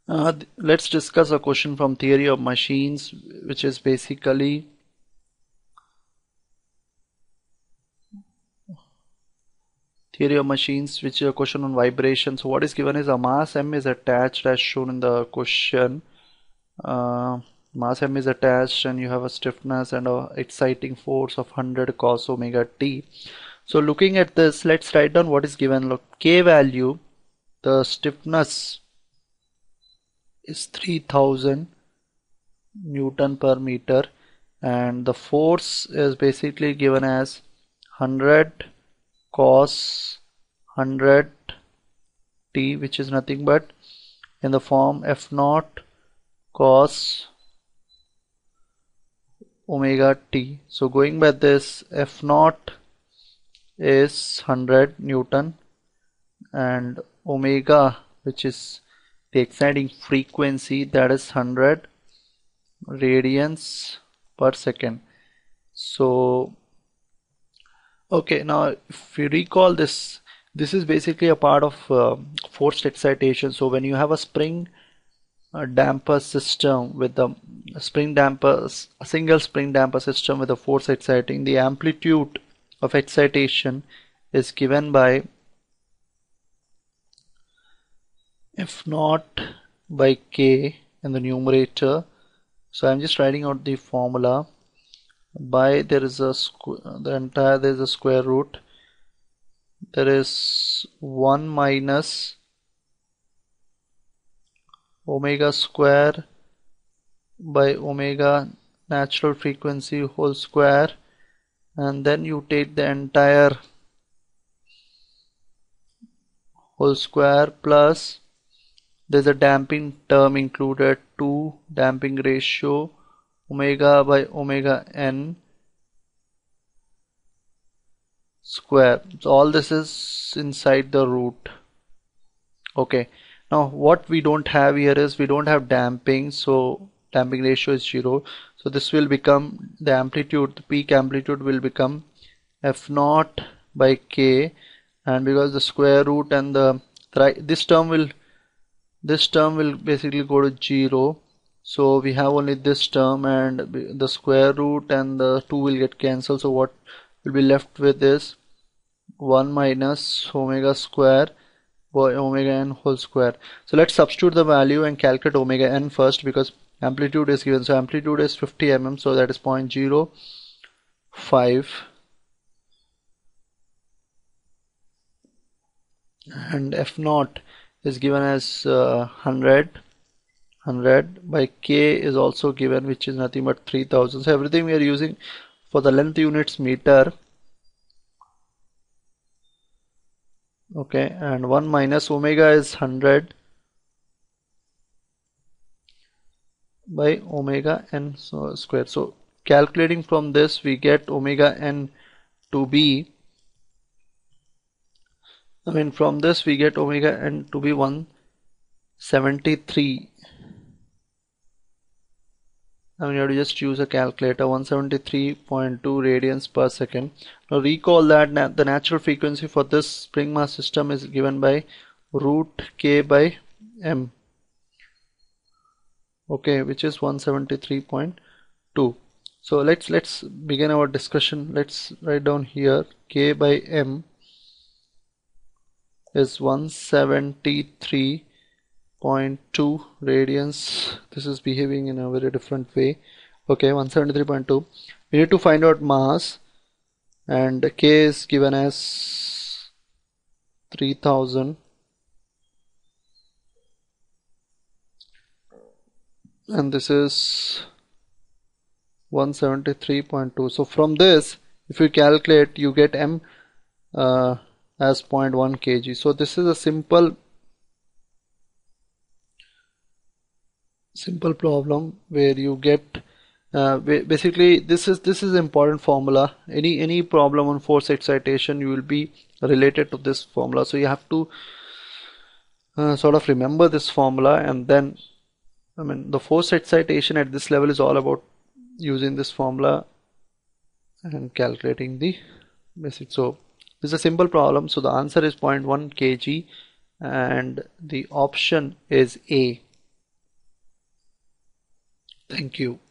Let's discuss a question from theory of machines, which is basically theory of machines, which is a question on vibration. So what is given is a mass m is attached as shown in the question. Mass m is attached and you have a stiffness and a exciting force of 100 cos omega t. So looking at this, let's write down what is given. Look, K value, the stiffness is 3000 Newton per meter, and the force is basically given as 100 cos 100 t, which is nothing but in the form f naught cos omega t. So going by this, f naught is 100 Newton and omega, which is the exciting frequency, that is 100 radians per second. So okay, now if you recall this, this is basically a part of forced excitation. So when you have a spring damper system with the spring damper, a single spring damper system with a force exciting, the amplitude of excitation is given by f naught by k in the numerator. So I'm just writing out the formula. By there is a there is a square root, there is 1 minus omega square by omega natural frequency whole square, and then you take the entire whole square plus there's a damping term included, 2 damping ratio omega by omega n square. So all this is inside the root. Okay, now what we don't have here is we don't have damping, so damping ratio is 0. So this will become the amplitude, the peak amplitude will become f naught by k, and because the square root and the this term will basically go to 0. So we have only this term, and the square root and the 2 will get cancelled. So what will be left with is 1 minus omega square by omega n whole square. So let's substitute the value and calculate omega n first, because amplitude is given. So amplitude is 50 mm, so that is 0.05, and f naught is given as 100 by k is also given, which is nothing but 3000. So everything we are using for the length units meter. Okay, and 1 minus omega is 100 by omega n square. So calculating from this, we get omega n to be, from this we get omega n to be 173. You have to just use a calculator, 173.2 radians per second. Now recall that the natural frequency for this spring mass system is given by root k by m. Okay, which is 173.2. So let's begin our discussion. Let's write down here k by m is 173.2 radians. This is behaving in a very different way. Okay, 173.2. We need to find out mass, and k is given as 3000, and this is 173.2. So from this, if you calculate, you get m as 0.1 kg. So this is a simple problem where you get basically this is important formula. Any problem on force excitation, you will be related to this formula. So you have to sort of remember this formula, and then the force excitation at this level is all about using this formula and calculating the basic. So this is a simple problem. So the answer is 0.1 kg, and the option is A. Thank you.